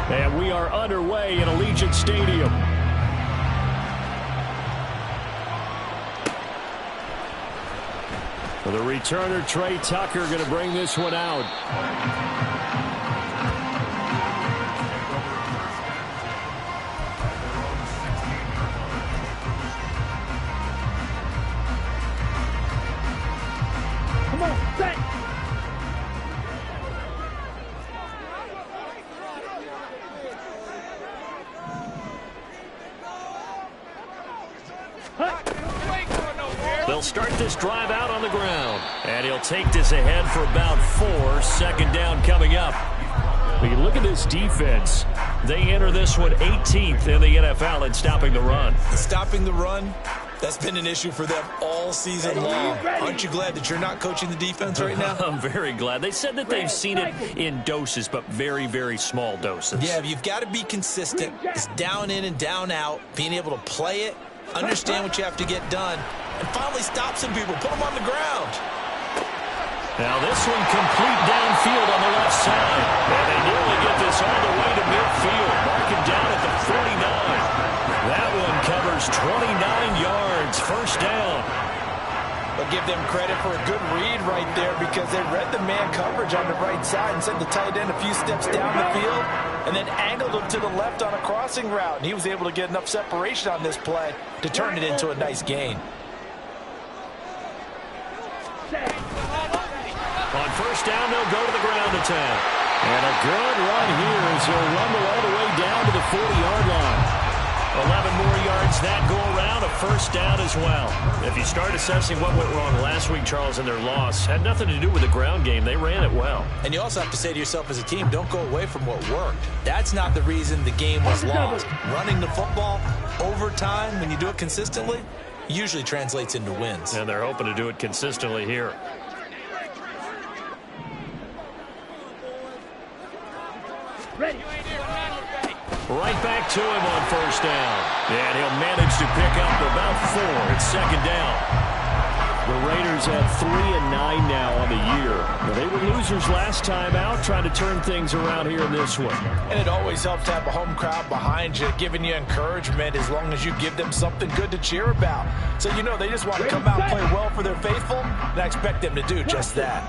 And we are underway in Allegiant Stadium. For the returner, Trey Tucker, going to bring this one out. Come on, set. They'll start this drive out on the ground. And he'll take this ahead for about 4. Second down coming up. When you look at this defense, they enter this one 18th in the NFL in stopping the run. Stopping the run, that's been an issue for them all season long. Aren't you glad that you're not coaching the defense right now? I'm very glad. They said that they've seen it in doses, but very, very small doses. Yeah, you've got to be consistent. It's down in and down out, being able to play it, understand what you have to get done, and finally stop some people, put them on the ground. Now this one complete downfield on the left side. And they nearly get this all the way to midfield. Mark him down at the 49. That one covers 29 yards. First down. But give them credit for a good read right there because they read the man coverage on the right side and sent the tight end a few steps down the field and then angled him to the left on a crossing route. And he was able to get enough separation on this play to turn it into a nice gain. On first down, they'll go to the ground attack. And a good run here as he'll rumble all the way down to the 40-yard line. 11 more yards that go around, a first down as well. If you start assessing what went wrong last week, Charles, in their loss, had nothing to do with the ground game. They ran it well. And you also have to say to yourself as a team, don't go away from what worked. That's not the reason the game was lost. Running the football over time, when you do it consistently, usually translates into wins. And they're hoping to do it consistently here. Ready. Right back to him on first down. And he'll manage to pick up about 4. It's second down. The Raiders have 3-9 now on the year. Now, they were losers last time out, trying to turn things around here in this one. And it always helps to have a home crowd behind you, giving you encouragement as long as you give them something good to cheer about. So you know they just want to come out and play well for their faithful, and I expect them to do just that.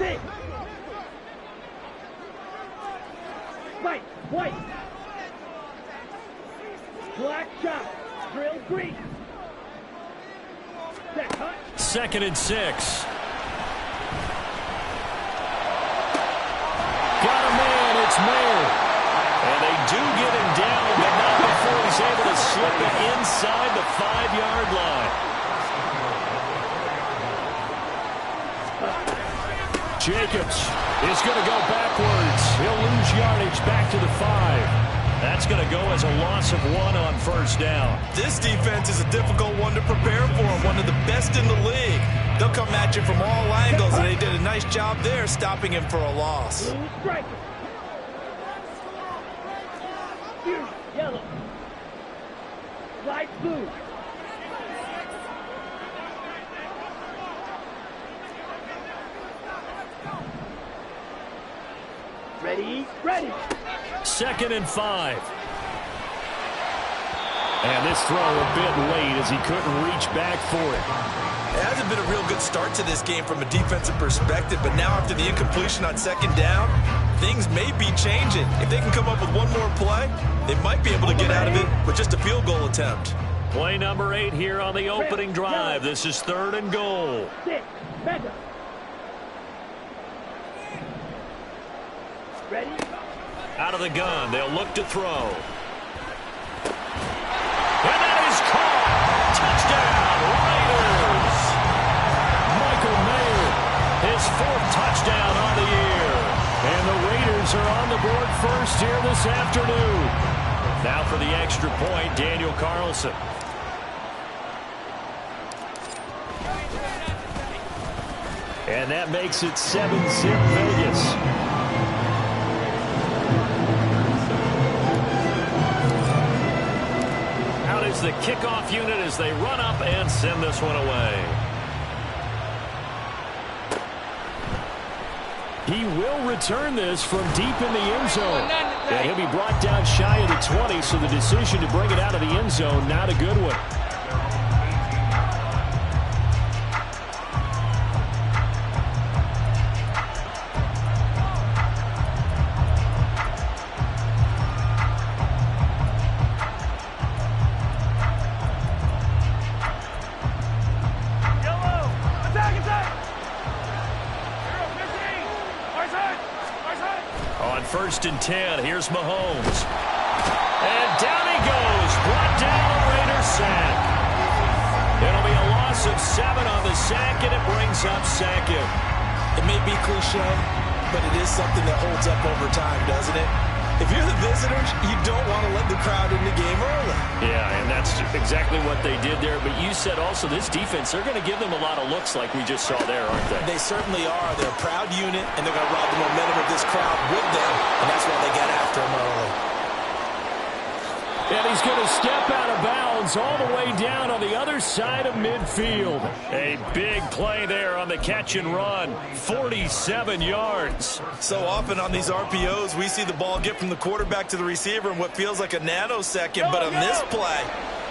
White, white. Black shot. Drill green. Set, hut. 2nd and 6. Got a man, it's Mayer. And they do get him down, but not before he's able to slip it inside the 5-yard line. Jacobs is going to go backwards. He'll lose yardage back to the 5. That's going to go as a loss of 1 on first down. This defense is a difficult one to prepare for, one of the best in the league. They'll come at you from all angles, and they did a nice job there stopping him for a loss. Blue striker. Here, yellow. Light blue. Ready, ready. 2nd and 5. And this throw a bit late as he couldn't reach back for it. It hasn't been a real good start to this game from a defensive perspective, but now after the incompletion on 2nd down, things may be changing. If they can come up with one more play, they might be able to get out of it with just a field goal attempt. Play number 8 here on the opening drive. This is 3rd and goal. 6, mega. Ready? Out of the gun, they'll look to throw. And that is caught. Touchdown, Raiders. Michael Mayer, his 4th touchdown on the year. And the Raiders are on the board first here this afternoon. Now for the extra point, Daniel Carlson. And that makes it 7-zip Vegas. Is the kickoff unit as they run up and send this one away. He will return this from deep in the end zone. And he'll be brought down shy of the 20, so the decision to bring it out of the end zone, not a good one. First and 10. Here's Mahomes. And down he goes. Brought down a Raider sack. It'll be a loss of 7 on the sack, and it brings up second. It may be cliche, but it is something that holds up over time, doesn't it? If you're the visitors, you don't want to let the crowd in the game early. Yeah, and that's exactly what they did there. But you said also this defense, they're going to give them a lot of looks like we just saw there, aren't they? They certainly are. They're a proud unit, and they're going to ride the momentum of this crowd with them, and that's why they got after them early. And he's going to step out of bounds all the way down on the other side of midfield. A big play there on the catch and run. 47 yards. So often on these RPOs, we see the ball get from the quarterback to the receiver in what feels like a nanosecond. But on this play,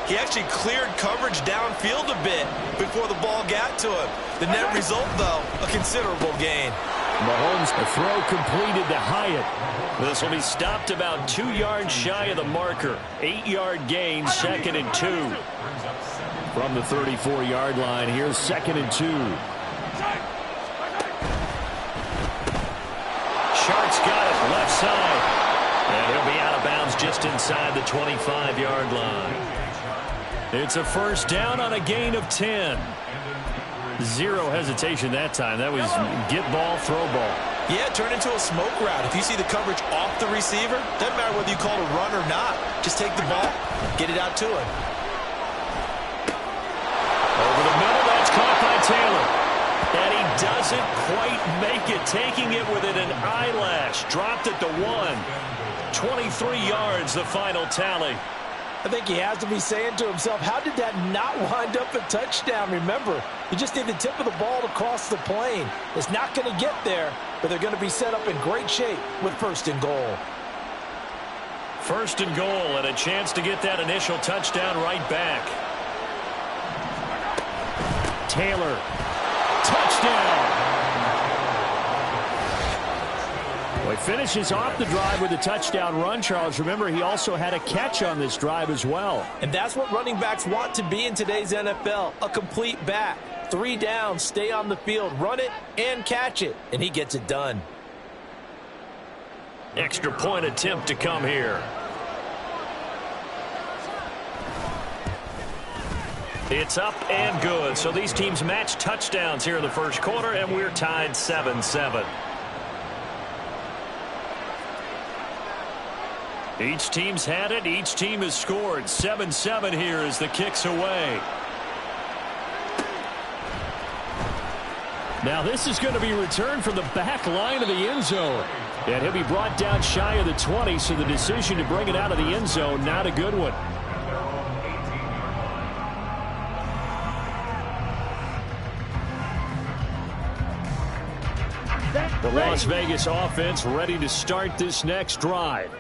he actually cleared coverage downfield a bit before the ball got to him. The net result, though, a considerable gain. Mahomes, a throw completed to Hyatt. This will be stopped about 2 yards shy of the marker. 8-yard gain, 2nd and 2. From the 34-yard line, here's 2nd and 2. Sharks got it, left side. And he'll be out of bounds just inside the 25-yard line. It's a first down on a gain of 10. Zero hesitation that time. That was get ball, throw ball. Yeah, turn into a smoke route. If you see the coverage off the receiver, doesn't matter whether you call it a run or not. Just take the ball, get it out to him. Over the middle, that's caught by Taylor. And he doesn't quite make it, taking it within an eyelash. Dropped at the 1. 23 yards, the final tally. I think he has to be saying to himself, how did that not wind up a touchdown? Remember, you just need the tip of the ball to cross the plane. It's not going to get there, but they're going to be set up in great shape with 1st and goal. 1st and goal, and a chance to get that initial touchdown right back. Taylor, touchdown. Well, he finishes off the drive with a touchdown run, Charles. Remember, he also had a catch on this drive as well. And that's what running backs want to be in today's NFL, a complete back. 3 downs, stay on the field, run it, and catch it. And he gets it done. Extra point attempt to come here. It's up and good. So these teams match touchdowns here in the first quarter, and we're tied 7-7. Each team's had it. Each team has scored. 7-7 here as the kick's away. Now this is going to be returned from the back line of the end zone. And he'll be brought down shy of the 20, so the decision to bring it out of the end zone, not a good one. The Las Vegas offense ready to start this next drive.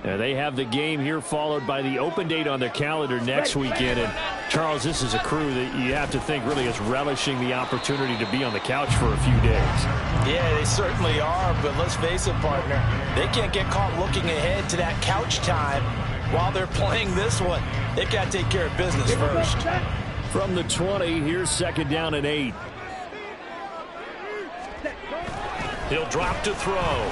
They have the game here followed by the open date on their calendar next weekend. And, Charles, this is a crew that you have to think really is relishing the opportunity to be on the couch for a few days. Yeah, they certainly are, but let's face it, partner. They can't get caught looking ahead to that couch time while they're playing this one. They've got to take care of business first. From the 20, here's 2nd down and 8. He'll drop to throw.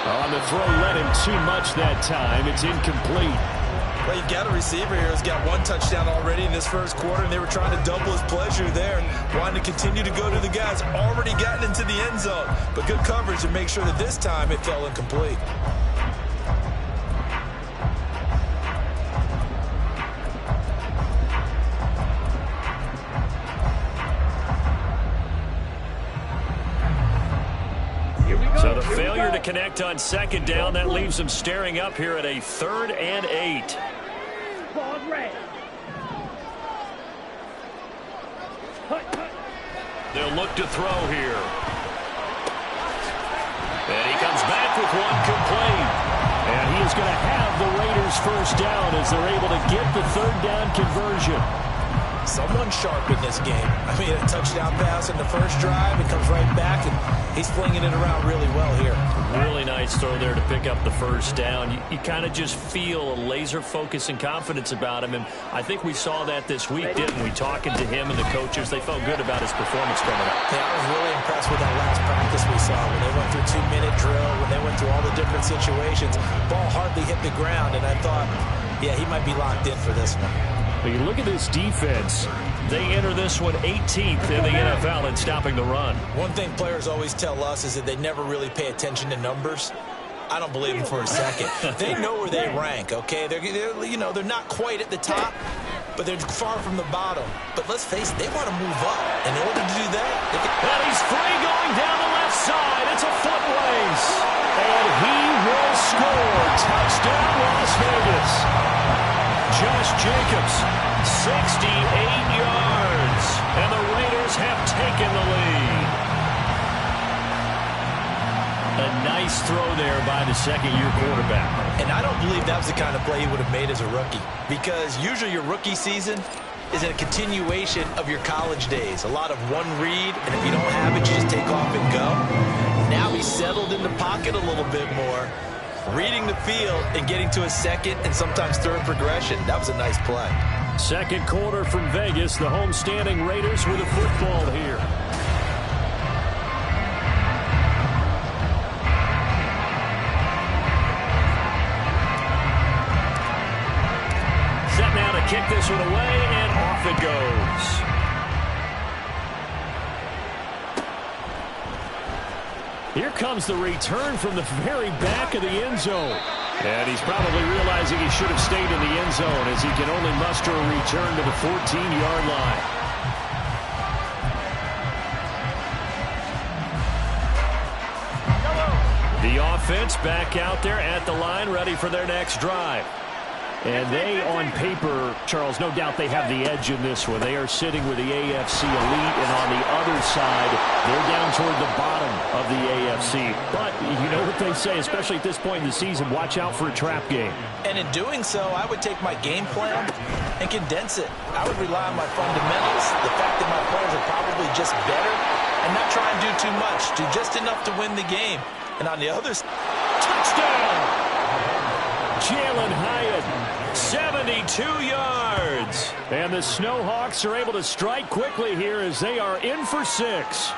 On the throw, led him too much that time. It's incomplete. Well, you've got a receiver here who's got 1 touchdown already in this first quarter, and they were trying to double his pleasure there, wanting to continue to go to the guys already gotten into the end zone. But good coverage to make sure that this time it fell incomplete. So the failure to connect on 2nd down, that leaves them staring up here at a 3rd and 8. Ball red. They'll look to throw here. And he comes back with one complete. And he is going to have the Raiders first down as they're able to get the third down conversion. Someone sharp in this game. I mean, a touchdown pass in the first drive. It comes right back, and he's flinging it around really well here. Really nice throw there to pick up the first down. You kind of just feel a laser focus and confidence about him, and I think we saw that this week, didn't we? Talking to him and the coaches, they felt good about his performance coming up. Yeah, I was really impressed with that last practice we saw when they went through 2-minute drill, when they went through all the different situations. Ball hardly hit the ground, and I thought, yeah, he might be locked in for this one. But you look at this defense. They enter this one 18th in the NFL in stopping the run. One thing players always tell us is that they never really pay attention to numbers. I don't believe them for a second. They know where they rank, okay? They're not quite at the top, but they're far from the bottom. But let's face it, they want to move up. In order to do that, and he's free going down the left side. It's a foot race. And he will score. Touchdown, Las Vegas. Josh Jacobs, 68 yards. And the Raiders have taken the lead. A nice throw there by the second-year quarterback. And I don't believe that was the kind of play he would have made as a rookie. Because usually your rookie season is a continuation of your college days. A lot of one read, and if you don't have it, you just take off and go. Now he's settled in the pocket a little bit more, reading the field and getting to a second and sometimes third progression. That was a nice play. Second quarter from Vegas. The home-standing Raiders with a football here. Set now to kick this one away, and off it goes. Here comes the return from the very back of the end zone. And he's probably realizing he should have stayed in the end zone as he can only muster a return to the 14-yard line. The offense back out there at the line, ready for their next drive. And they, on paper, Charles, no doubt they have the edge in this one. They are sitting with the AFC elite, and on the other side, they're down toward the bottom of the AFC. But you know what they say, especially at this point in the season, watch out for a trap game. And in doing so, I would take my game plan and condense it. I would rely on my fundamentals, the fact that my players are probably just better, and not try and do too much, do just enough to win the game. And on the other side, touchdown! Jalen Hyatt, 72 yards. And the Snowhawks are able to strike quickly here as they are in for 6.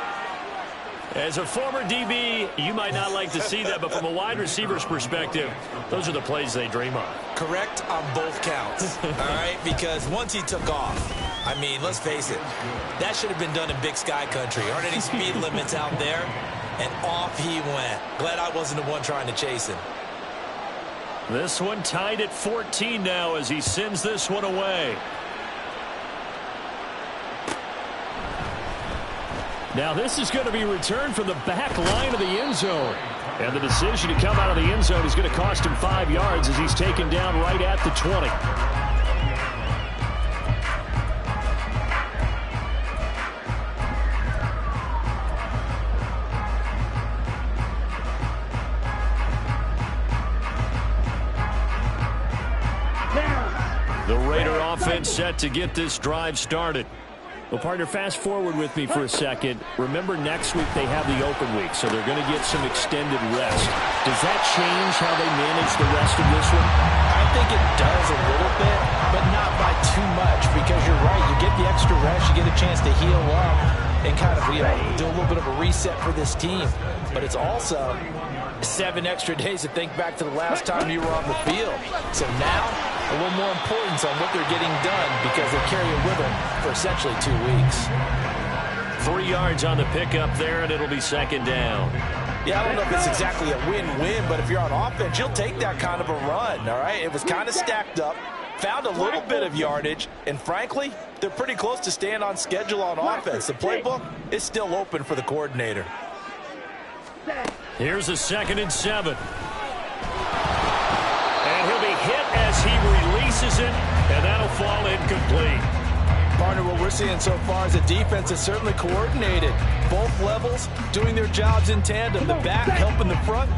As a former DB, you might not like to see that, but from a wide receiver's perspective, those are the plays they dream of. Correct on both counts, all right? Because once he took off, I mean, let's face it, that should have been done in Big Sky Country. Aren't any speed limits out there? And off he went. Glad I wasn't the one trying to chase him. This one tied at 14 now as he sends this one away. Now this is going to be returned from the back line of the end zone. And the decision to come out of the end zone is going to cost him 5 yards as he's taken down right at the 20. The Raider offense set to get this drive started. Well, partner, fast forward with me for a second. Remember, next week they have the open week, so they're going to get some extended rest. Does that change how they manage the rest of this one? I think it does a little bit, but not by too much, because you're right. You get the extra rest, you get a chance to heal up and kind of, do a little bit of a reset for this team. But it's also 7 extra days to think back to the last time you were on the field. So now, a little more importance on what they're getting done because they carry it with them for essentially 2 weeks. 3 yards on the pickup there, and it'll be second down. Yeah, I don't know if it's exactly a win-win, but if you're on offense, you'll take that kind of a run, all right? It was kind of stacked up, found a little bit of yardage, and frankly, they're pretty close to staying on schedule on offense. The playbook is still open for the coordinator. Here's a 2nd and 7. And he'll be hit as he releases it, and that'll fall incomplete. Partner, what we're seeing so far is a defense that's certainly coordinated. Both levels doing their jobs in tandem. The back helping the front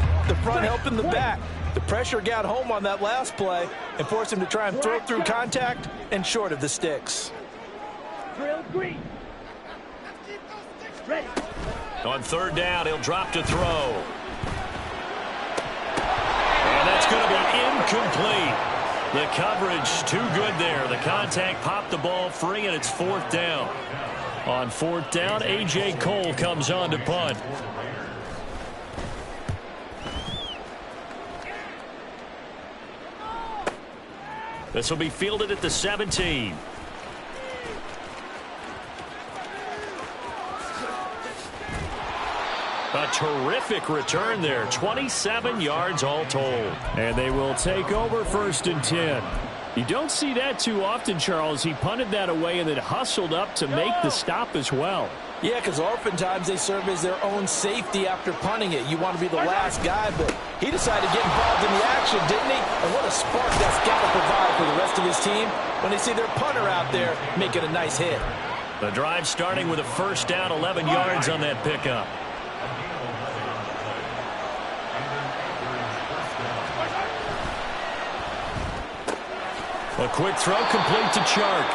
helping the back. The pressure got home on that last play and forced him to try and throw through contact and short of the sticks. Drill green. Ready. On third down, he'll drop to throw. And that's going to be incomplete. The coverage too good there. The contact popped the ball free, and it's fourth down. On fourth down, A.J. Cole comes on to punt. This will be fielded at the 17. A terrific return there. 27 yards all told. And they will take over first and 10. You don't see that too often, Charles. He punted that away and then hustled up to make the stop as well. Yeah, because oftentimes they serve as their own safety after punting it. You want to be the last guy, but he decided to get involved in the action, didn't he? And what a spark that's got to provide for the rest of his team when they see their punter out there making a nice hit. The drive starting with a first down, 11 yards on that pickup. A quick throw complete to Chark.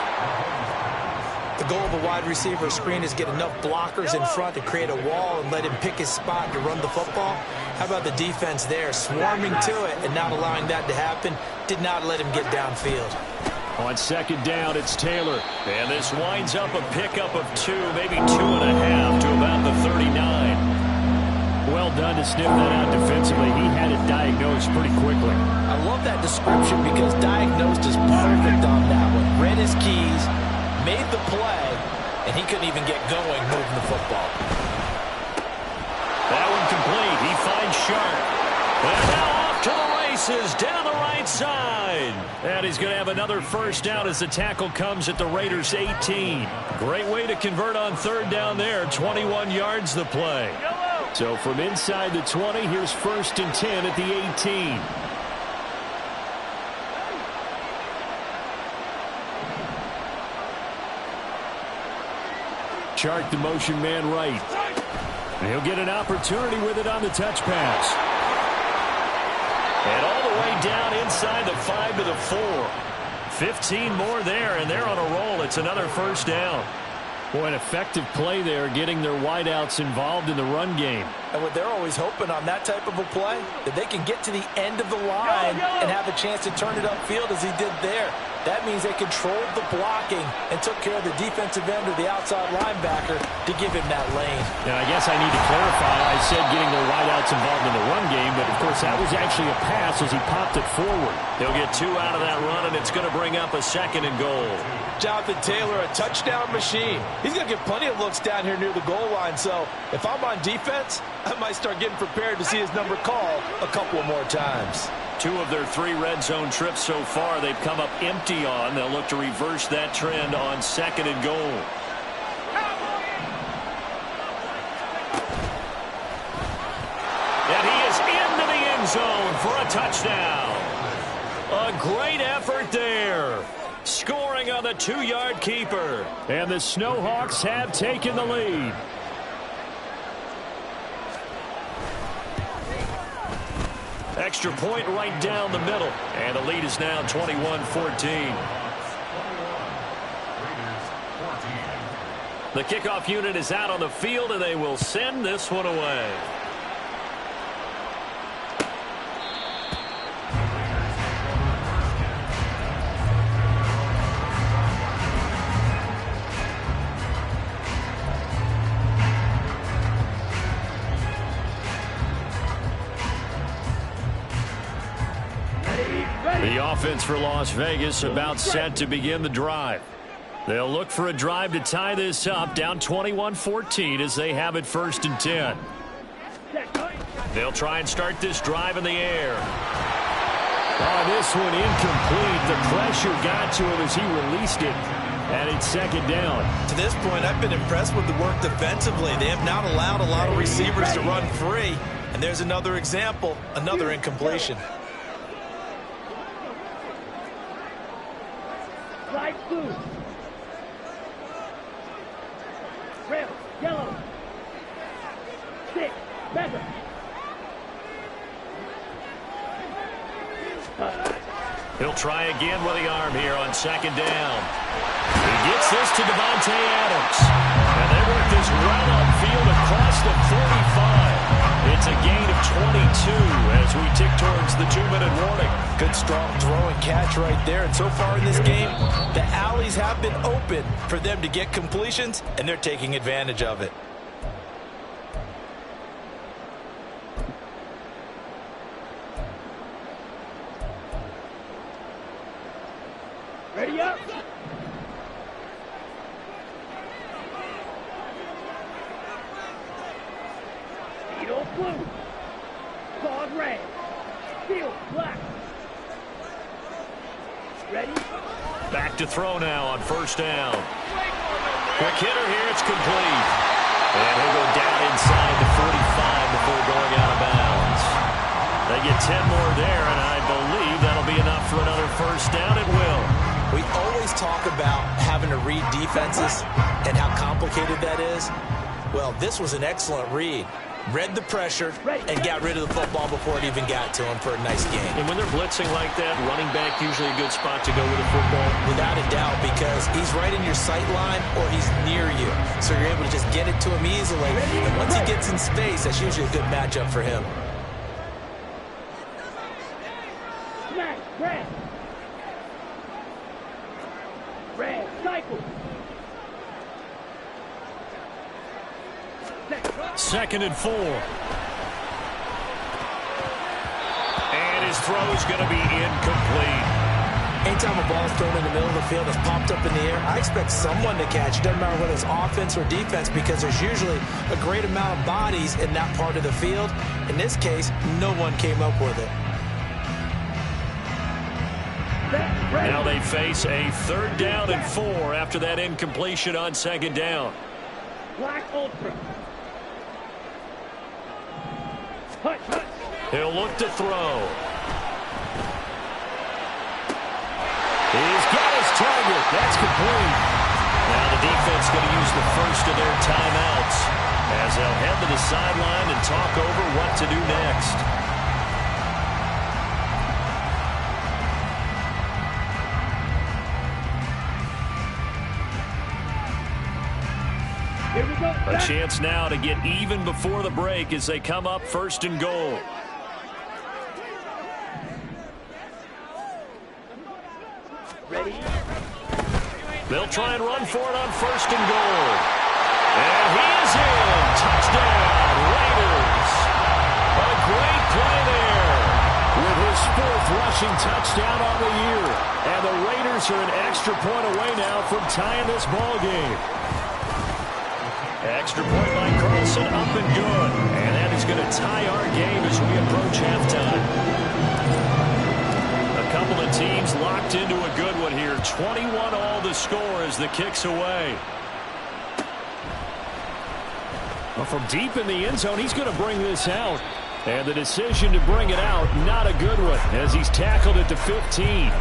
The goal of a wide receiver screen is get enough blockers in front to create a wall and let him pick his spot to run the football. How about the defense there, swarming to it and not allowing that to happen? Did not let him get downfield. On second down, it's Taylor. And this winds up a pickup of 2, maybe 2.5 to about the 39. Well done to sniff that out defensively. He had it diagnosed pretty quickly. I love that description because diagnosed is perfect on that one. Read his keys, made the play, and he couldn't even get going moving the football. That one complete. He finds Sharp. And now off to the races down the right side. And he's going to have another first down as the tackle comes at the Raiders' 18. Great way to convert on third down there. 21 yards the play. So from inside the 20, here's first and 10 at the 18. Chark the motion man right. And he'll get an opportunity with it on the touch pass. And all the way down inside the 5 to the 4. 15 more there, and they're on a roll. It's another first down. Boy, an effective play there, getting their wideouts involved in the run game. And what they're always hoping on that type of a play, that they can get to the end of the line and have a chance to turn it upfield as he did there. That means they controlled the blocking and took care of the defensive end or the outside linebacker to give him that lane. Now, I guess I need to clarify. I said getting their wideouts involved in the run game, but, of course, that was actually a pass as he popped it forward. They'll get 2 out of that run, and it's going to bring up a second and goal. Jonathan Taylor, a touchdown machine. He's going to get plenty of looks down here near the goal line, so if I'm on defense, I might start getting prepared to see his number called a couple of more times. 2 of their 3 red zone trips so far they've come up empty on. They'll look to reverse that trend on second and goal. And he is into the end zone for a touchdown. A great effort there. Scoring on the 2-yard keeper. And the Snowhawks have taken the lead. Extra point right down the middle. And the lead is now 21-14. The kickoff unit is out on the field, and they will send this one away. The offense for Las Vegas about set to begin the drive. They'll look for a drive to tie this up, down 21-14 as they have it first and 10. They'll try and start this drive in the air. Oh, this one incomplete. The pressure got to him as he released it. And it's second down. To this point, I've been impressed with the work defensively. They have not allowed a lot of receivers to run free. And there's another example, another incompletion. Light blue. Yellow. 6. Feather. He'll try again with the arm here on second down. He gets this to Davante Adams. And they work this right upfield across the 45. It's a gain of 22 as we tick towards the 2-minute warning. Good strong throw and catch right there. And so far in this game, the alleys have been open for them to get completions, and they're taking advantage of it. Ready up. Speedo blue. Claws red. Field black. Ready? Back to throw now on first down. Quick hitter here. It's complete. And he'll go down inside the 45 before going out of bounds. They get 10 more there, and I believe that'll be enough for another first down. It will. We always talk about having to read defenses and how complicated that is. Well, this was an excellent read. Read the pressure and got rid of the football before it even got to him for a nice game. And when they're blitzing like that, running back usually a good spot to go with the football. Without a doubt, because he's right in your sight line or he's near you. So you're able to just get it to him easily. And once he gets in space, that's usually a good matchup for him. Smash. Red. Red. Cycle. Second and 4. And his throw is going to be incomplete. Anytime a ball is thrown in the middle of the field that's popped up in the air, I expect someone to catch. It doesn't matter whether it's offense or defense, because there's usually a great amount of bodies in that part of the field. In this case, no one came up with it. Now they face a 3rd down and 4 after that incompletion on second down. Black Ultra. Hut, hut. He'll look to throw. He's got his target. That's complete. Now the defense going to use the first of their timeouts as they'll head to the sideline and talk over what to do next. Here we go. A chance now to get even before the break as they come up 1st and goal. Ready? They'll try and run for it on 1st and goal. And he is in. Touchdown, Raiders. A great play there with his 4th rushing touchdown on the year. And the Raiders are an extra point away now from tying this ball game. Extra point by Carlson, up and good. And that is going to tie our game as we approach halftime. A couple of teams locked into a good one here. 21-all the score as the kick's away. Well, from deep in the end zone, he's going to bring this out. And the decision to bring it out, not a good one, as he's tackled at the 15.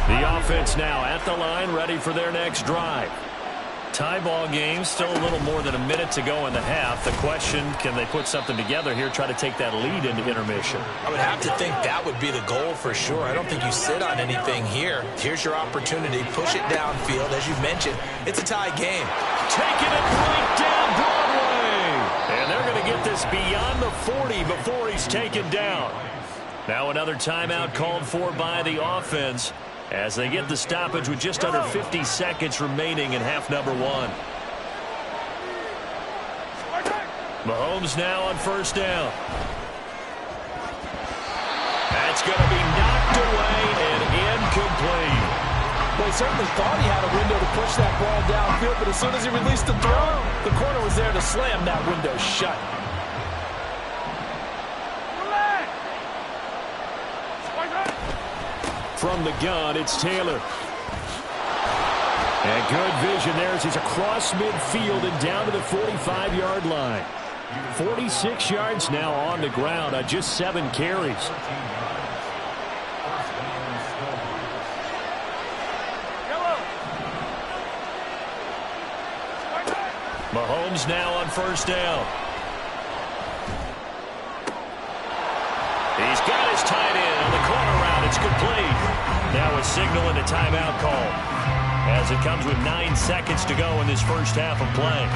The offense now at the line, ready for their next drive. Tie ball game, still a little more than a minute to go in the half. The question, can they put something together here, try to take that lead into intermission? I would have to think that would be the goal for sure. I don't think you sit on anything here. Here's your opportunity. Push it downfield. As you mentioned, it's a tie game. Taking it right down Broadway. And they're going to get this beyond the 40 before he's taken down. Now another timeout called for by the offense as they get the stoppage with just under 50 seconds remaining in half number 1. Mahomes now on 1st down. That's going to be knocked away and incomplete. Well, he certainly thought he had a window to push that ball downfield, but as soon as he released the throw, the corner was there to slam that window shut. From the gun, it's Taylor. And good vision there as he's across midfield and down to the 45-yard line. 46 yards now on the ground on just 7 carries. Mahomes now on first down. He's got his tight end on the corner route. It's complete. Now a signal and a timeout call as it comes with 9 seconds to go in this first half of play.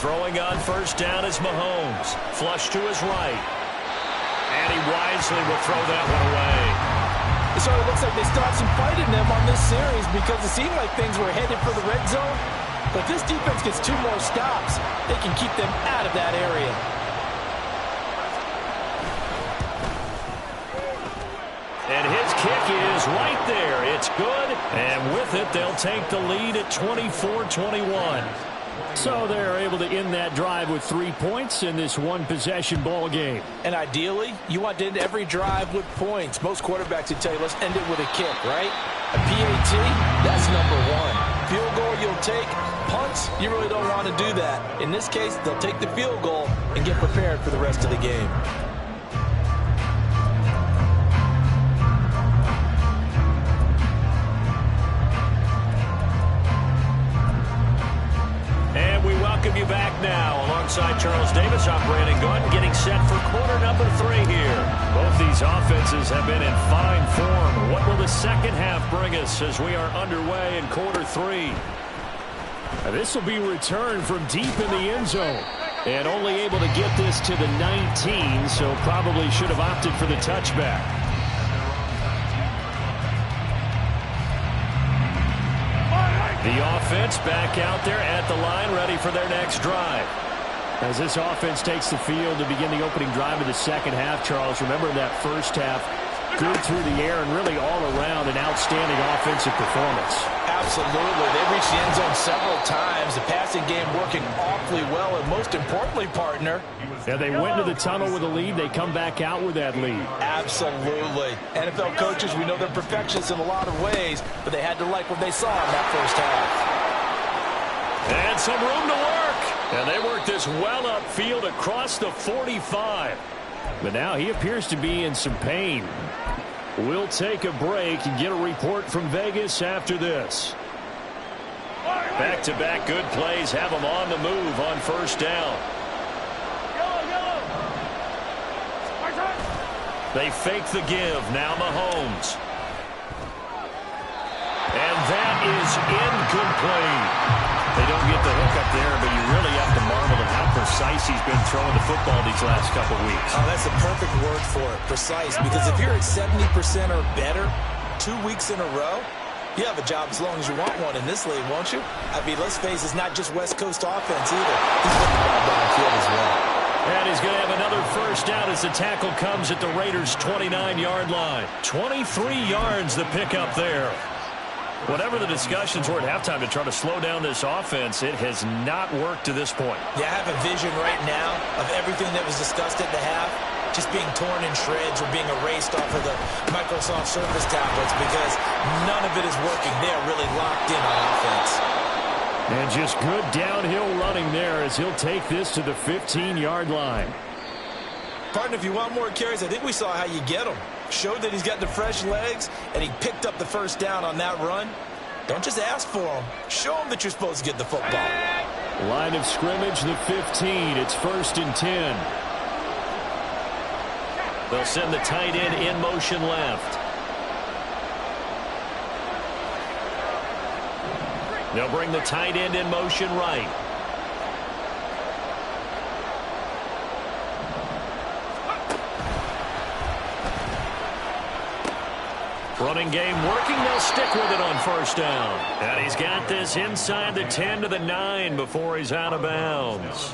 Throwing on first down is Mahomes. Flush to his right. And he wisely will throw that one away. It sort of looks like they still have some fight in them on this series because it seemed like things were headed for the red zone. But this defense gets 2 more stops. They can keep them out of that area. And his kick is right there. It's good. And with it, they'll take the lead at 24-21. So they're able to end that drive with 3 points in this one-possession ball game. And ideally, you want to end every drive with points. Most quarterbacks would tell you, let's end it with a kick, right? A PAT, that's number 1. Field goal you'll take. Punts, you really don't want to do that. In this case, they'll take the field goal and get prepared for the rest of the game. Welcome you back now. Alongside Charles Davis, I'm Brandon Gaudin, getting set for quarter number 3 here. Both these offenses have been in fine form. What will the second half bring us as we are underway in quarter 3? This will be returned from deep in the end zone. And only able to get this to the 19, so probably should have opted for the touchback. The offense back out there at the line, ready for their next drive. As this offense takes the field to begin the opening drive of the second half, Charles, remember that first half, good through the air and really all around an outstanding offensive performance. Absolutely. They reached the end zone several times. The passing game working awfully well, and most importantly, partner. Yeah, they went into the tunnel with a lead. They come back out with that lead. Absolutely. NFL coaches, we know they're perfectionists in a lot of ways, but they had to like what they saw in that first half. And some room to work. And they work this well upfield across the 45. But now he appears to be in some pain. We'll take a break and get a report from Vegas after this. Back-to-back good plays have them on the move on first down. They fake the give. Now Mahomes. And that is incomplete. They don't get the hook up there, but you really have to marvel at how precise he's been throwing the football these last couple weeks. Oh, that's a perfect word for it, precise. Because if you're at 70% or better 2 weeks in a row, you have a job as long as you want one in this league, won't you? I mean, let's face it, it's not just West Coast offense either. He's putting the ball downfield as well. And he's going to have another first down as the tackle comes at the Raiders' 29-yard line. 23 yards the pickup there. Whatever the discussions were at halftime to try to slow down this offense, it has not worked to this point. Yeah, I have a vision right now of everything that was discussed at the half just being torn in shreds or being erased off of the Microsoft Surface tablets because none of it is working. They are really locked in on offense. And just good downhill running there as he'll take this to the 15-yard line. Partner, if you want more carries, I think we saw how you get them. Showed that he's got the fresh legs, and he picked up the first down on that run. Don't just ask for him. Show him that you're supposed to get the football. Line of scrimmage, the 15. It's 1st and 10. They'll send the tight end in motion left. They'll bring the tight end in motion right. Running game working. They'll stick with it on first down. And he's got this inside the 10 to the 9 before he's out of bounds.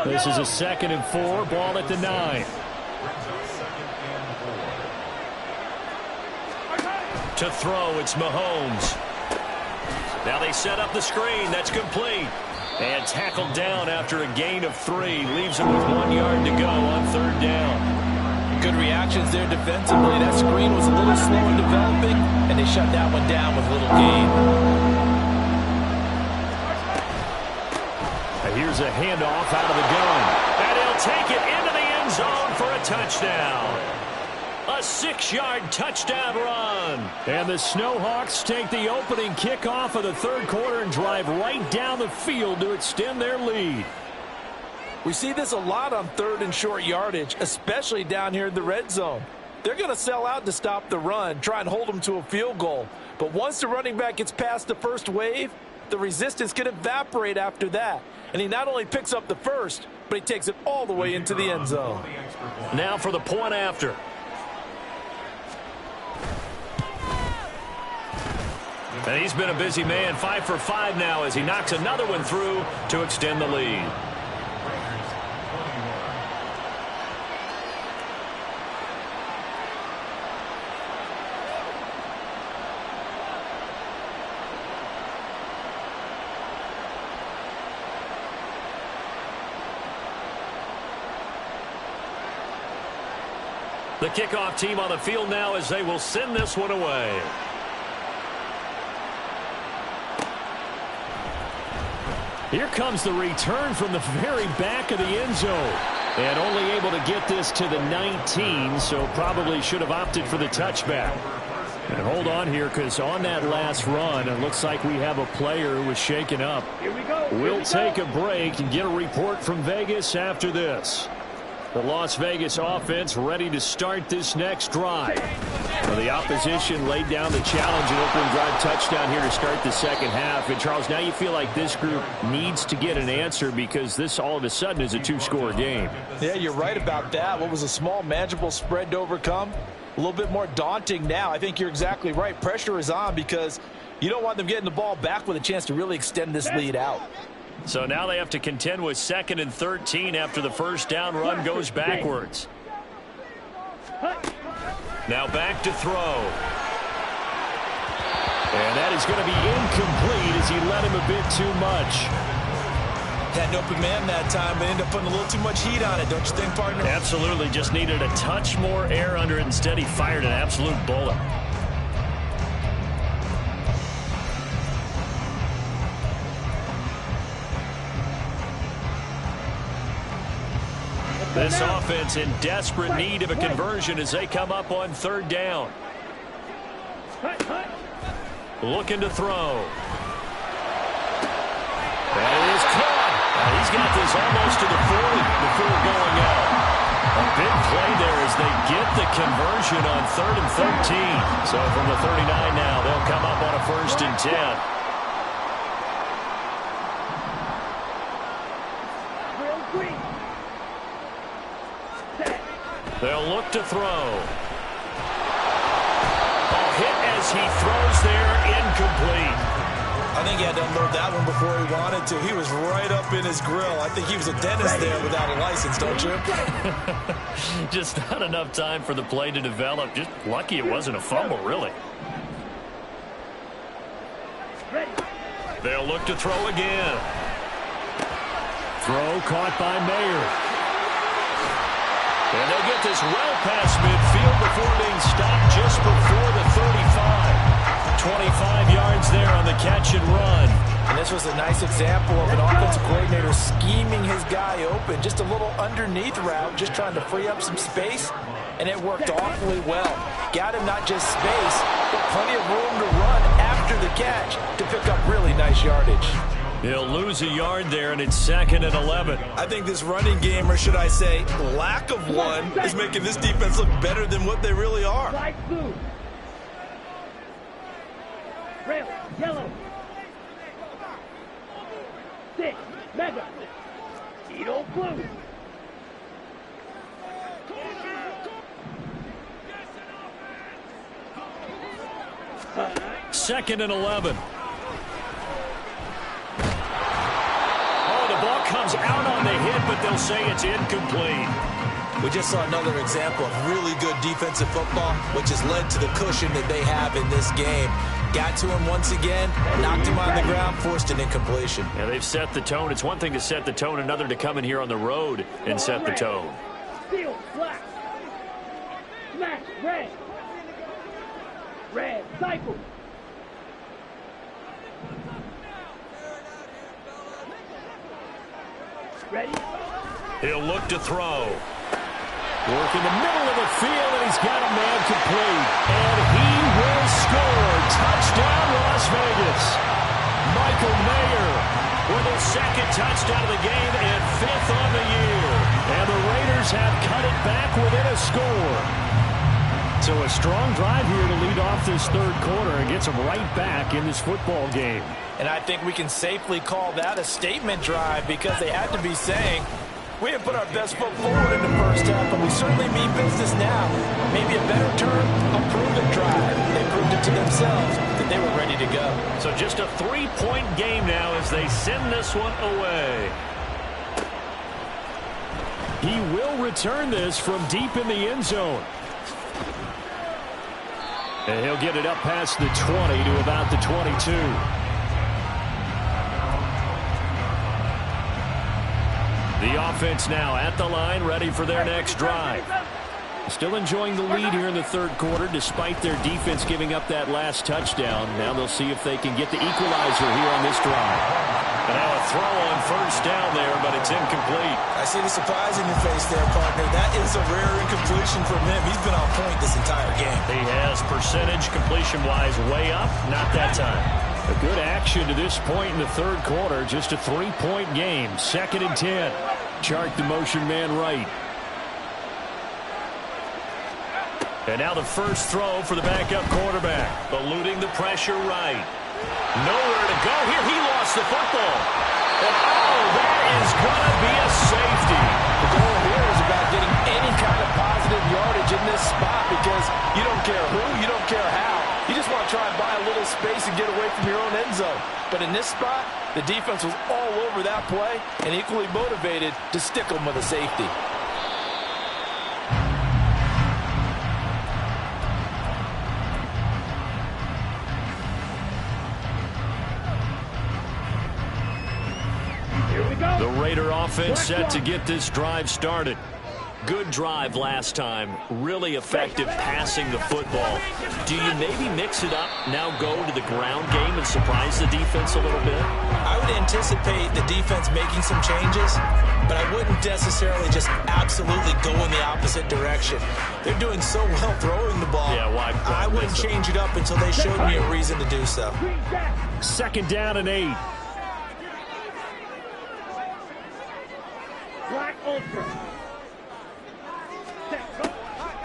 This is a 2nd and 4. Ball at the 9. To throw, it's Mahomes. Now they set up the screen. That's complete. And tackled down after a gain of 3. Leaves him with 1 yard to go on 3rd down. Good reactions there defensively. That screen was a little slow in developing, and they shut that one down with little gain. Here's a handoff out of the gun. And he'll take it into the end zone for a touchdown. A 6-yard touchdown run. And the Snowhawks take the opening kickoff of the 3rd quarter and drive right down the field to extend their lead. We see this a lot on 3rd and short yardage, especially down here in the red zone. They're going to sell out to stop the run, try and hold them to a field goal. But once the running back gets past the first wave, the resistance can evaporate after that. And he not only picks up the first, but he takes it all the way into the end zone. Now for the point after. And he's been a busy man, 5 for 5 now as he knocks another one through to extend the lead. The kickoff team on the field now as they will send this one away. Here comes the return from the very back of the end zone. And only able to get this to the 19, so probably should have opted for the touchback. And hold on here, because on that last run, it looks like we have a player who was shaken up. Here we go. We'll take a break and get a report from Vegas after this. The Las Vegas offense ready to start this next drive. Well, the opposition laid down the challenge and opening drive touchdown here to start the 2nd half. And, Charles, now you feel like this group needs to get an answer because this all of a sudden is a 2-score game. Yeah, you're right about that. What was a small, manageable spread to overcome? A little bit more daunting now. I think you're exactly right. Pressure is on because you don't want them getting the ball back with a chance to really extend this lead out. So now they have to contend with 2nd and 13 after the first down run goes backwards. Now back to throw. And that is going to be incomplete as he let him a bit too much. Had an open man that time, but ended up putting a little too much heat on it, don't you think, partner? Absolutely. Just needed a touch more air under it. Instead, he fired an absolute bullet. This offense in desperate need of a conversion as they come up on 3rd down. Looking to throw. That is caught. He's got this almost to the 40 before going out. A big play there as they get the conversion on 3rd and 13. So from the 39 now, they'll come up on a 1st and 10. They'll look to throw. A hit as he throws there, incomplete. I think he had to unload that one before he wanted to. He was right up in his grill. I think he was a dentist there without a license, don't you? Just not enough time for the play to develop. Just lucky it wasn't a fumble, really. They'll look to throw again. Throw caught by Mayer. And they'll get this well past midfield before being stopped just before the 35. 25 yards there on the catch and run. And this was a nice example of an offensive coordinator scheming his guy open. Just a little underneath route, just trying to free up some space. And it worked awfully well. Got him not just space, but plenty of room to run after the catch to pick up really nice yardage. He'll lose a yard there, and it's 2nd and 11. I think this running game, or should I say lack of one, is making this defense look better than what they really are. Light blue. Red, yellow. 6, mega. Edo blue. Second and 11. Oh, the ball comes out on the hit, but they'll say it's incomplete. We just saw another example of really good defensive football, which has led to the cushion that they have in this game. Got to him once again, knocked him on the ground, forced an incompletion. Yeah, they've set the tone. It's one thing to set the tone, another to come in here on the road and set the tone. Steal, black. Smash, red. Red, cycle. Ready? He'll look to throw. Work in the middle of the field, and he's got a man complete. And he will score. Touchdown, Las Vegas. Michael Mayer with his second touchdown of the game and 5th on the year. And the Raiders have cut it back within a score. So a strong drive here to lead off this third quarter and gets them right back in this football game. And I think we can safely call that a statement drive because they had to be saying, we have put our best foot forward in the first half, but we certainly mean business now. Maybe a better term, a proven drive. They proved it to themselves that they were ready to go. So just a 3-point game now as they send this one away. He will return this from deep in the end zone. And he'll get it up past the 20 to about the 22. The offense now at the line, ready for their next drive. Still enjoying the lead here in the third quarter, despite their defense giving up that last touchdown. Now they'll see if they can get the equalizer here on this drive. And now a throw on first down there, but it's incomplete. I see the surprise in your face there, partner. That is a rare incompletion from him. He's been on point this entire game. He has percentage completion-wise way up, not that time. A good action to this point in the third quarter. Just a 3-point game. 2nd and 10. Chart the motion man right. And now the first throw for the backup quarterback. Eluding the pressure right. Nowhere to go here. He lost the football. And oh, that is going to be a safety. The goal here is about getting any kind of positive yardage in this spot because you don't care who, you don't care how. You just want to try and buy a little space and get away from your own end zone. But in this spot, the defense was all over that play and equally motivated to stick them with a safety. Here we go. The Raider offense set to get this drive started. Good drive last time. Really effective passing the football. Do you maybe mix it up, now go to the ground game and surprise the defense a little bit? I would anticipate the defense making some changes, but I wouldn't necessarily just absolutely go in the opposite direction. They're doing so well throwing the ball. Yeah, why I wouldn't change it up until they showed me a reason to do so. 2nd down and 8. Black Ultra.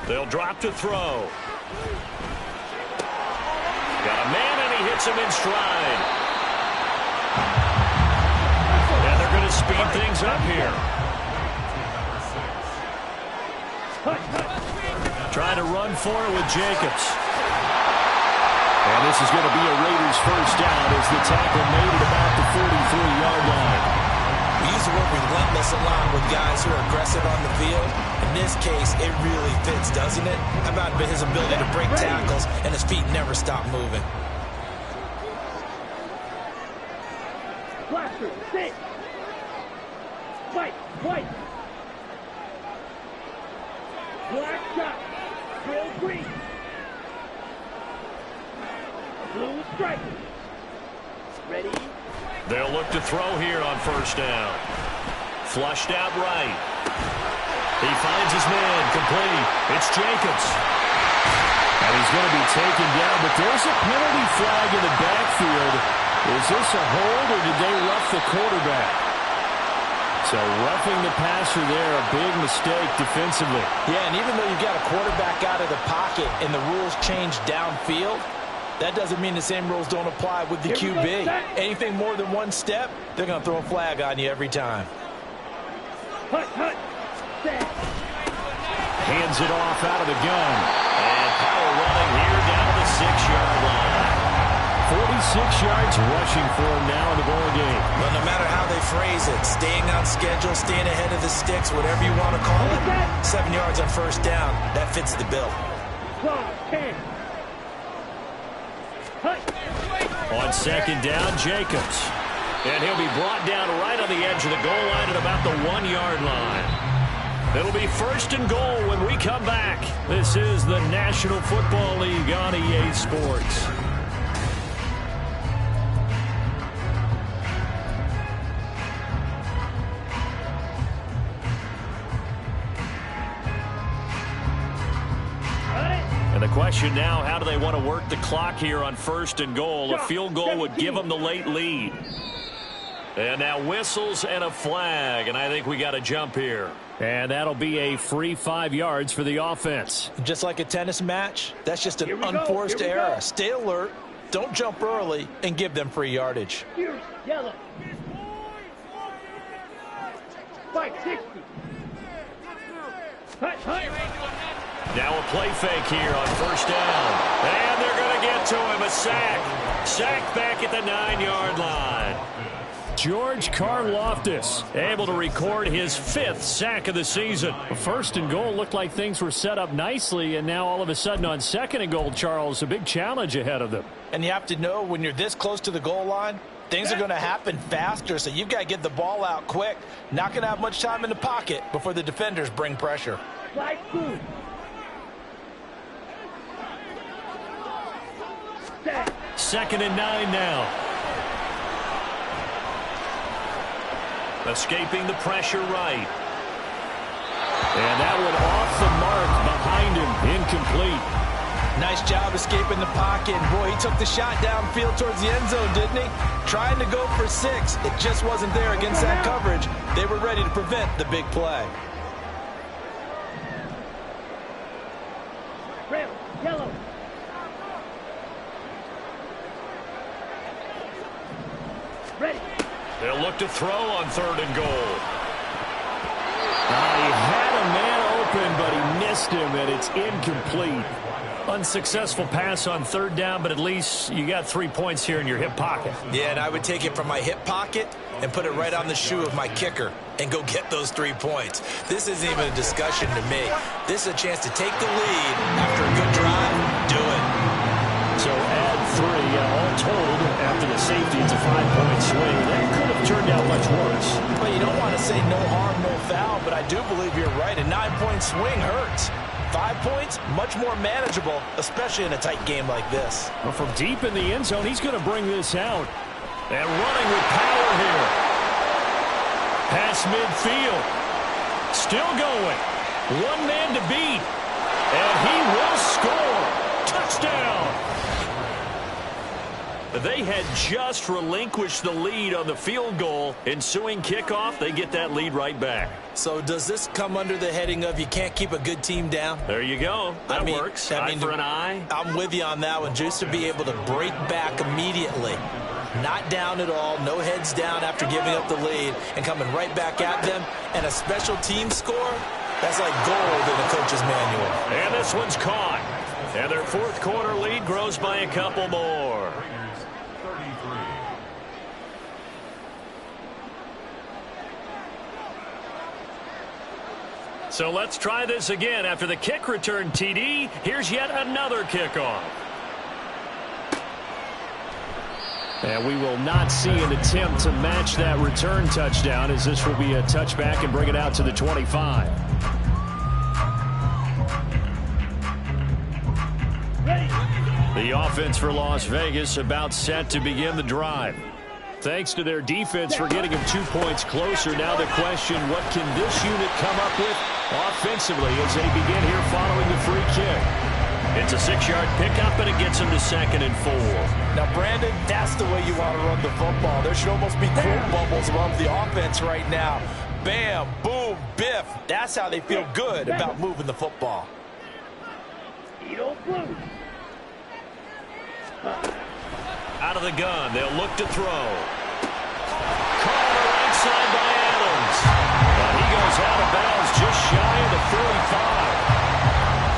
They'll drop to throw. Got a man, and he hits him in stride. And they're going to speed things up here. Trying to run for it with Jacobs. And this is going to be a Raiders first down as the tackle made at about the 43-yard line. We used to work relentless a lot with guys who are aggressive on the field. In this case, it really fits, doesn't it? How about his ability to break tackles and his feet never stop moving? Blaster, sit. White, white. Black shot. Drill green. Blue stripe. Ready? They'll look to throw here on first down. Flushed out right. He finds his man, complete. It's Jacobs. And he's going to be taken down, but there's a penalty flag in the backfield. Is this a hold, or did they rough the quarterback? So roughing the passer there, a big mistake defensively. Yeah, and even though you've got a quarterback out of the pocket and the rules change downfield, that doesn't mean the same rules don't apply with the QB. Anything more than one step, they're going to throw a flag on you every time. Hut, hut. Set. Hands it off out of the gun. And power running here down to the 6-yard line. 46 yards rushing for him now in the ball game. Well, no matter how they phrase it, staying on schedule, staying ahead of the sticks, whatever you want to call it, 7 yards on first down, that fits the bill. 10. On second down, Jacobs. And he'll be brought down right on the edge of the goal line at about the 1-yard line. It'll be first and goal when we come back. This is the National Football League on EA Sports. And the question now, how do they want to work the clock here on first and goal? A field goal would give them the late lead. And now whistles and a flag, and I think we got a jump here. And that'll be a free 5 yards for the offense. Just like a tennis match, that's just an unforced error. Stay alert, don't jump early, and give them free yardage. Here's yellow. 560. Now a play fake here on first down. And they're going to get to him. A sack. Sack back at the 9-yard line. George Karlaftis able to record his 5th sack of the season. First and goal looked like things were set up nicely, and now all of a sudden on second and goal, Charles, a big challenge ahead of them. And you have to know when you're this close to the goal line, things are going to happen faster, so you've got to get the ball out quick. Not going to have much time in the pocket before the defenders bring pressure. Slide through. Second and 9 now. Escaping the pressure right. And that one off the mark behind him. Incomplete. Nice job escaping the pocket. Boy, he took the shot downfield towards the end zone, didn't he? Trying to go for 6. It just wasn't there against that coverage. They were ready to prevent the big play. Red, yellow. Ready. They'll look to throw on third and goal. He had a man open, but he missed him, and it's incomplete. Unsuccessful pass on third down, but at least you got 3 points here in your hip pocket. Yeah, and I would take it from my hip pocket and put it right on the shoe of my kicker and go get those 3 points. This isn't even a discussion to me. This is a chance to take the lead after a good drive. Do it. So add 3, all told, after the safety, it's a 5-point swing. That could have turned out much worse. Well, you don't want to say no harm, no foul, but I do believe you're right. A 9-point swing hurts. 5 points, much more manageable, especially in a tight game like this. Well, from deep in the end zone, he's going to bring this out. And running with power here. Past midfield. Still going. One man to beat. And he will score. Touchdown. They had just relinquished the lead on the field goal. Ensuing kickoff, they get that lead right back. So does this come under the heading of you can't keep a good team down? There you go. That works. Eye for an eye. I'm with you on that one. Just to be able to break back immediately. Not down at all. No heads down after giving up the lead and coming right back at them. And a special team score, that's like gold in a coach's manual. And this one's caught. And their fourth quarter lead grows by a couple more. So let's try this again. After the kick return TD, here's yet another kickoff. And we will not see an attempt to match that return touchdown, as this will be a touchback and bring it out to the 25. The offense for Las Vegas about set to begin the drive. Thanks to their defense for getting them 2 points closer. Now the question, what can this unit come up with offensively as they begin here following the free kick? It's a 6-yard pickup, and it gets them to 2nd and 4. Now, Brandon, that's the way you want to run the football. There should almost be quote bubbles around the offense right now. Bam, boom, biff. That's how they feel good about moving the football. Out of the gun, they'll look to throw. Caught on the right side by Adams. But he goes out of bounds just shy of the 45.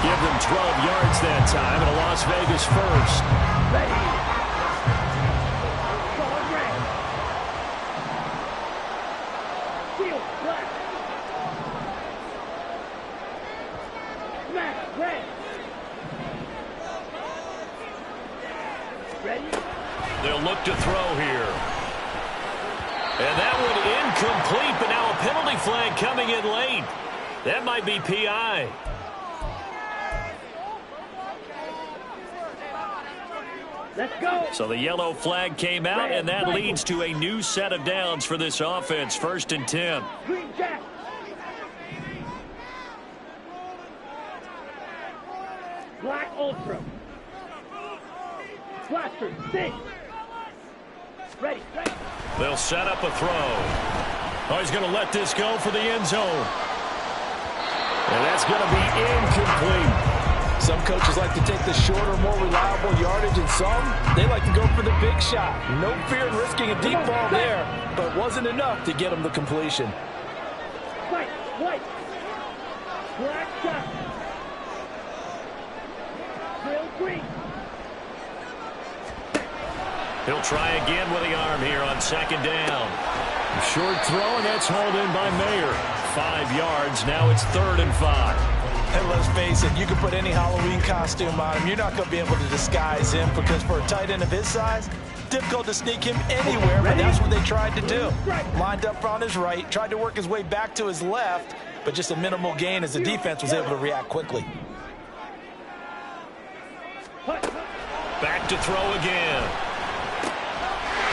Give them 12 yards that time, and a Las Vegas first. Smash. Red. Ready? They'll look to throw here. And that one incomplete, but now a penalty flag coming in late. That might be PI. Let's go. So the yellow flag came out, and that leads to a new set of downs for this offense. 1st and 10. Green Jack. Black Ultra. Blaster. 6. Ready. They'll set up a throw. Oh, he's going to let this go for the end zone. And that's going to be incomplete. Some coaches like to take the shorter, more reliable yardage, and some, they like to go for the big shot. No fear in risking a deep ball there, but it wasn't enough to get them the completion. White. Black shot. Real green. He'll try again with the arm here on 2nd down. Short throw, and that's hauled in by Mayer. 5 yards. Now it's 3rd and 5. And let's face it, you can put any Halloween costume on him. You're not going to be able to disguise him because for a tight end of his size, difficult to sneak him anywhere, but that's what they tried to do. Lined up on his right, tried to work his way back to his left, but just a minimal gain as the defense was able to react quickly. Back to throw again.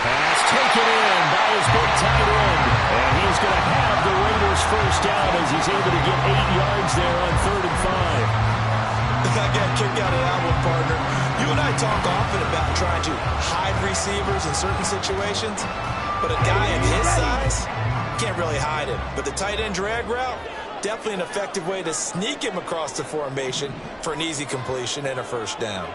Pass taken in by his big tight end. And he's going to have the Raiders 1st down as he's able to get 8 yards there on 3rd and 5. I got kicked out of that one, partner. You and I talk often about trying to hide receivers in certain situations, but a guy of his size can't really hide him. But the tight end drag route, definitely an effective way to sneak him across the formation for an easy completion and a 1st down.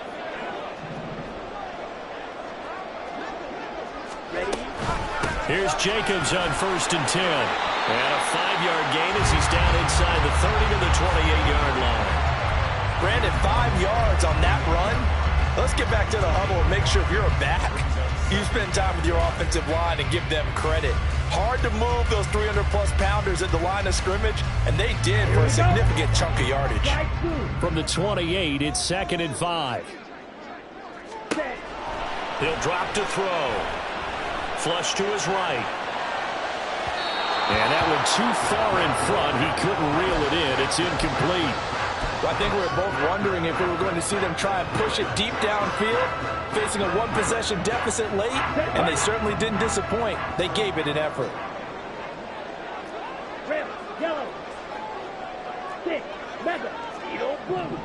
Here's Jacobs on 1st and 10. And a 5-yard gain as he's down inside the 30 to the 28-yard line. Brandon, 5 yards on that run. Let's get back to the huddle and make sure if you're a back, you spend time with your offensive line and give them credit. Hard to move those 300-plus pounders at the line of scrimmage, and they did for a significant chunk of yardage. From the 28, it's 2nd and 5. He'll drop to throw. Flush to his right. And that one too far in front. He couldn't reel it in. It's incomplete. Well, I think we were both wondering if we were going to see them try and push it deep downfield, facing a 1-possession deficit late, and they certainly didn't disappoint. They gave it an effort. Red, yellow. 6. Mega. Yellow, blue.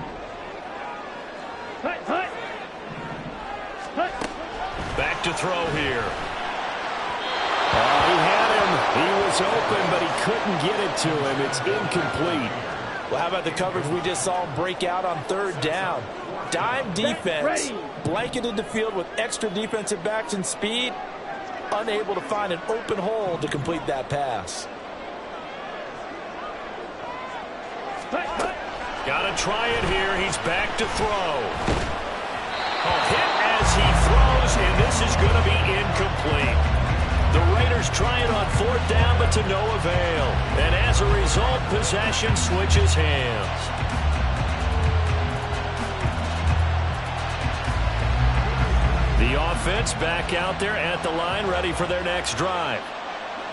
Hut. Back to throw here. He had him. He was open, but he couldn't get it to him. It's incomplete. Well, how about the coverage we just saw him break out on 3rd down? Dime defense, blanketed the field with extra defensive backs and speed, unable to find an open hole to complete that pass. Got to try it here. He's back to throw. Hit as he throws, and this is going to be incomplete. The Raiders try it on 4th down, but to no avail. And as a result, possession switches hands. The offense back out there at the line, ready for their next drive.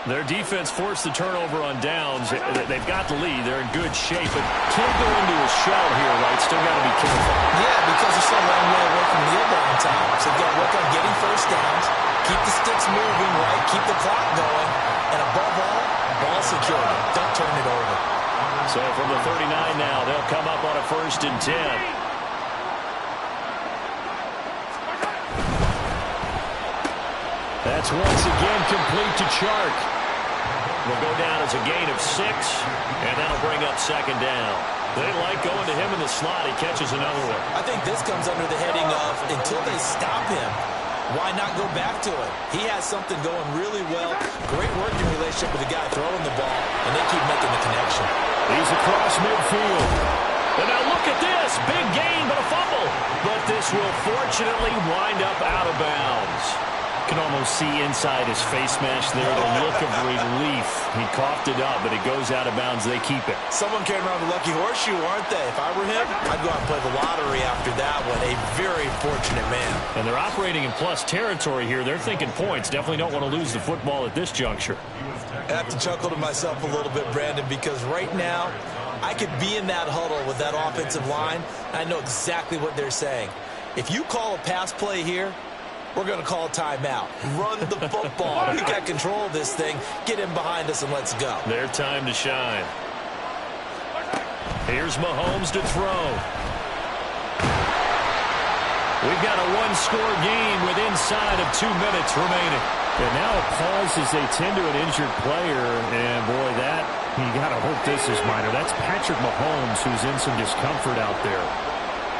Their defense forced the turnover on downs. They've got the lead. They're in good shape, but can't go into a shell here, right? Still got to be careful. Yeah, because they're so long way away from kneel down time. So they've got to work on getting 1st downs, keep the sticks moving, right? Keep the clock going, and above all, ball security. Don't turn it over. So from the 39 now, they'll come up on a 1st and 10. That's once again complete to Chark. Will go down as a gain of 6, and that'll bring up 2nd down. They like going to him in the slot. He catches another one. I think this comes under the heading of until they stop him, why not go back to it? He has something going really well. Great working relationship with the guy throwing the ball, and they keep making the connection. He's across midfield. And now look at this. Big gain, but a fumble. But this will fortunately wind up out of bounds. can almost see inside his face mesh there, the look of relief. He coughed it up, but it goes out of bounds. They keep it. Someone carrying around the lucky horseshoe, aren't they? If I were him, I'd go out and play the lottery after that one. A very fortunate man. And they're operating in plus territory here. They're thinking points. Definitely don't want to lose the football at this juncture. I have to chuckle to myself a little bit, Brandon, because right now I could be in that huddle with that offensive line. I know exactly what they're saying. If you call a pass play here, we're going to call a timeout. Run the football. We got control of this thing. Get in behind us and let's go. Their time to shine. Here's Mahomes to throw. We've got a one-score game with inside of 2 minutes remaining. And now a pause as they tend to an injured player. And, boy, you got to hope this is minor. That's Patrick Mahomes, who's in some discomfort out there.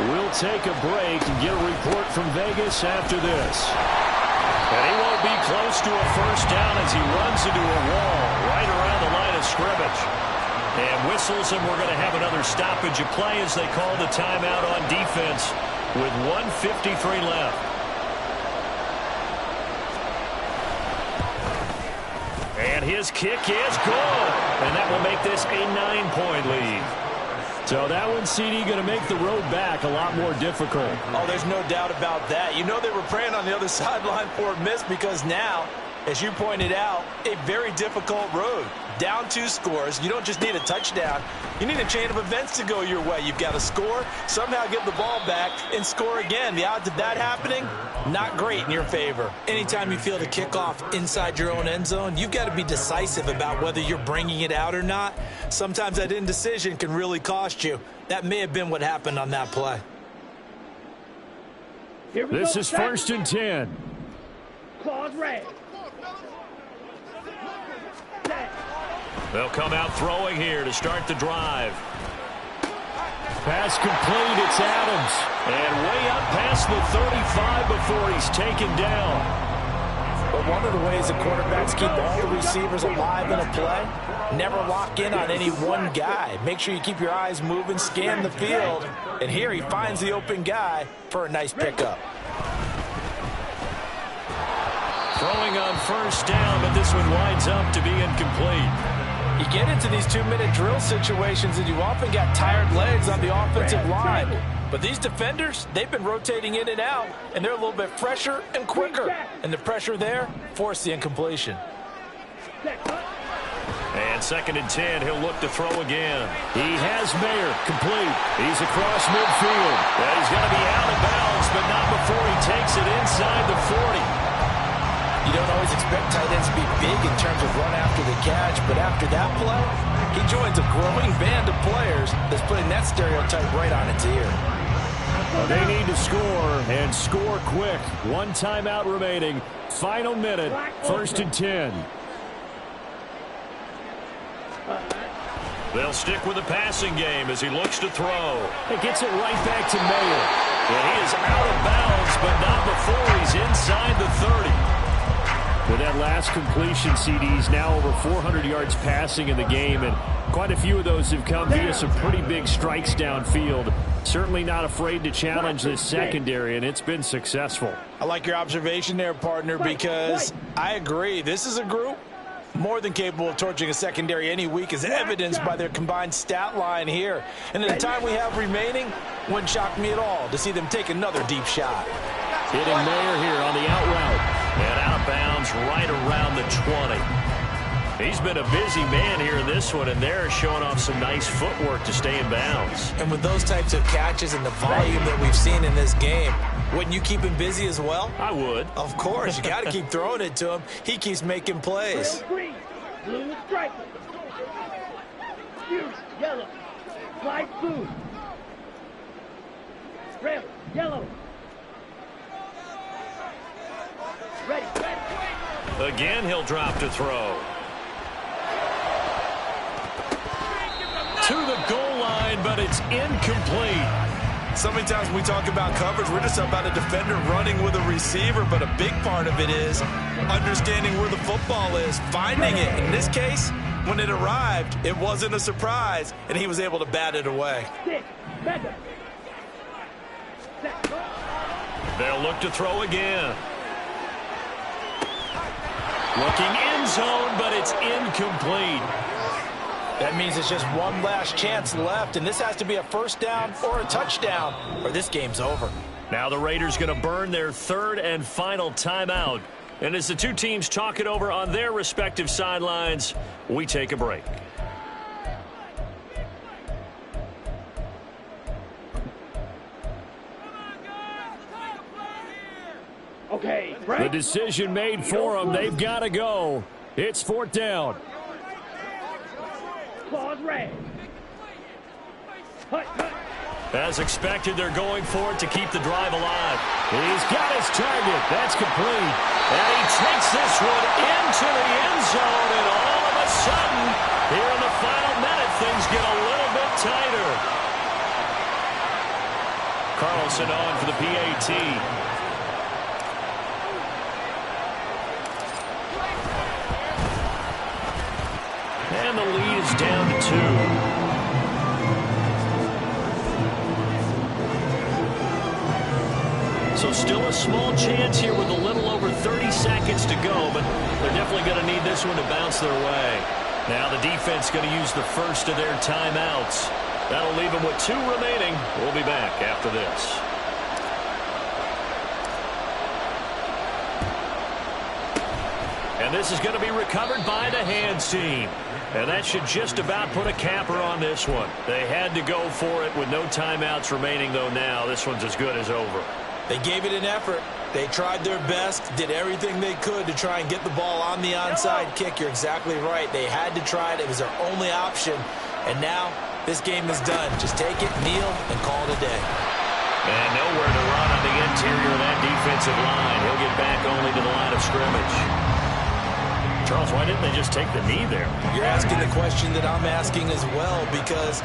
We'll take a break and get a report from Vegas after this. And he won't be close to a first down as he runs into a wall right around the line of scrimmage. And whistles, and we're going to have another stoppage of play as they call the timeout on defense with 1:53 left. And his kick is good. And that will make this a 9-point lead. So that one, CD, going to make the road back a lot more difficult. Oh, there's no doubt about that. You know they were praying on the other sideline for a miss because now, as you pointed out, a very difficult road. Down 2 scores. You don't just need a touchdown. You need a chain of events to go your way. You've got to score, somehow get the ball back, and score again. The odds of that happening, not great in your favor. Anytime you feel the kickoff inside your own end zone, you've got to be decisive about whether you're bringing it out or not. Sometimes that indecision can really cost you. That may have been what happened on that play. This is 1st and 10. Claws red. They'll come out throwing here to start the drive. Pass complete, it's Adams. And way up past the 35 before he's taken down. But one of the ways that quarterbacks keep all the receivers alive in a play, never lock in on any one guy. Make sure you keep your eyes moving, scan the field. And here he finds the open guy for a nice pickup. Throwing on first down, but this one winds up to be incomplete. You get into these 2-minute drill situations and you often got tired legs on the offensive line. But these defenders, they've been rotating in and out, and they're a little bit fresher and quicker. And the pressure there forced the incompletion. And 2nd and 10, he'll look to throw again. He has Mayer complete. He's across midfield. And he's going to be out of bounds, but not before he takes it inside the 40. You don't always expect tight ends to be big in terms of run after the catch, but after that play, he joins a growing band of players that's putting that stereotype right on its ear. Well, they need to score, and score quick. 1 timeout remaining. Final minute, 1st and 10. They'll stick with the passing game as he looks to throw. He gets it right back to Mayer. And he is out of bounds, but not before he's inside the 30. With that last completion, CD's now over 400 yards passing in the game, and quite a few of those have come via some pretty big strikes downfield. Certainly not afraid to challenge this secondary, and it's been successful. I like your observation there, partner, because I agree. This is a group more than capable of torching a secondary any week, as evidenced by their combined stat line here. And in the time we have remaining, wouldn't shock me at all to see them take another deep shot. Hitting Mayer here on the out route. And out of bounds right around the 20. He's been a busy man here in this one, and they're showing off some nice footwork to stay in bounds. And with those types of catches and the volume that we've seen in this game, wouldn't you keep him busy as well? I would. Of course. You got to keep throwing it to him. He keeps making plays. Green, blue stripe. Fuse, yellow. Slide blue. Red, yellow. Ready. Again, he'll drop to throw. To the goal line, but it's incomplete. So many times when we talk about coverage, we're just about a defender running with a receiver, but a big part of it is understanding where the football is, finding it. In this case, when it arrived, it wasn't a surprise, and he was able to bat it away. They'll look to throw again. Looking end zone, but it's incomplete. That means it's just one last chance left, and this has to be a first down or a touchdown, or this game's over. Now the Raiders going to burn their third and final timeout. And as the two teams talk it over on their respective sidelines, we take a break. Okay, The break. decision made for them. They've got to go. It's fourth down. Claws red. Hut, hut. As expected, they're going for it to keep the drive alive. He's got his target. That's complete. And he takes this one into the end zone. And all of a sudden, here in the final minute, things get a little bit tighter. Carlson on for the PAT. And the lead is down to 2. So still a small chance here with a little over 30 seconds to go, but they're definitely going to need this one to bounce their way. Now the defense going to use the first of their timeouts. That'll leave them with 2 remaining. We'll be back after this. And this is going to be recovered by the hands team. And that should just about put a capper on this one. They had to go for it with no timeouts remaining, though now this one's as good as over. They gave it an effort. They tried their best, did everything they could to try and get the ball on the onside kick. You're exactly right. They had to try it. It was their only option. And now this game is done. Just take it, kneel, and call it a day. And nowhere to run on the interior of that defensive line. He'll get back only to the line of scrimmage. Charles, why didn't they just take the knee there? You're asking the question that I'm asking as well, because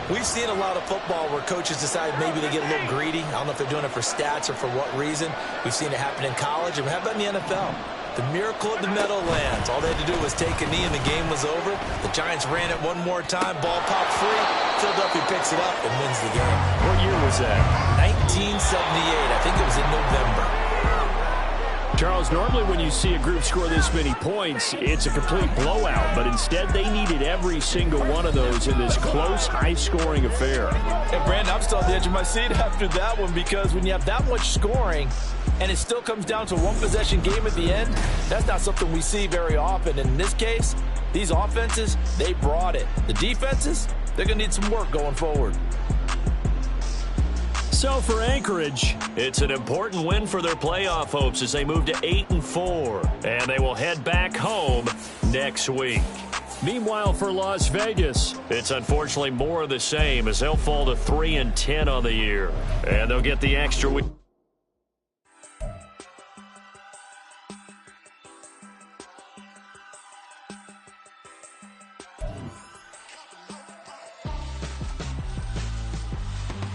we've seen a lot of football where coaches decide maybe they get a little greedy. I don't know if they're doing it for stats or for what reason. We've seen it happen in college, and how about in the NFL? The miracle of the Meadowlands. All they had to do was take a knee, and the game was over. The Giants ran it one more time. Ball popped free. Philadelphia picks it up and wins the game. What year was that? 1978. I think it was in November. Charles, normally when you see a group score this many points, it's a complete blowout. But instead, they needed every single one of those in this close, high-scoring affair. And, Brandon, I'm still on the edge of my seat after that one, because when you have that much scoring and it still comes down to one possession game at the end, that's not something we see very often. And in this case, these offenses, they brought it. The defenses, they're going to need some work going forward. So for Anchorage, it's an important win for their playoff hopes as they move to 8-4, and they will head back home next week. Meanwhile, for Las Vegas, it's unfortunately more of the same as they'll fall to 3-10 on the year, and they'll get the extra week.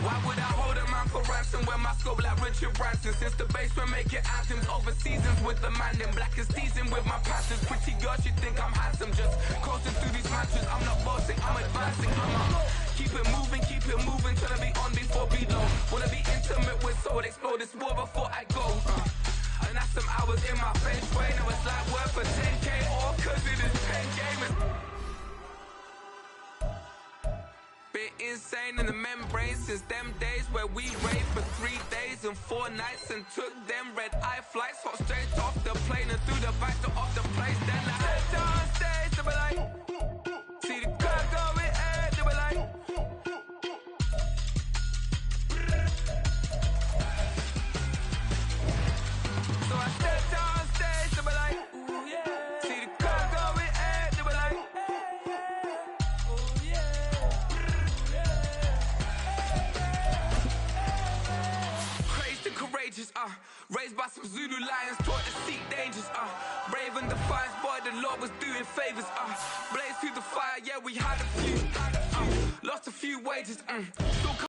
Why would I hold a man for ransom when my scope like Richard Branson? Since the basement making anthems over seasons with the man in black is teasing with my passions. Pretty girls, you think I'm handsome, just coasting through these matches. I'm not bossing, I'm advancing. Keep it moving, trying to be on before below. Wanna be intimate with soul, explore this war before I go. And that's some hours in my feng shui. Now it's like work for 10K, all cause it is 10 gamers. Bit insane in the membrane since them days where we raved for 3 days and 4 nights and took them red-eye flights, hot straight off the plane and through the back door of the place. Then I stepped on stage, they were like, see the crowd going air, they were like, so I stepped on stage, they were like, ooh yeah, see the crowd going air, they were like, ooh yeah. Courageous, raised by some Zulu lions, taught to seek dangers, brave and defiant, boy, the Lord was doing favors, blaze through the fire, yeah, we had a few, lost a few wages, still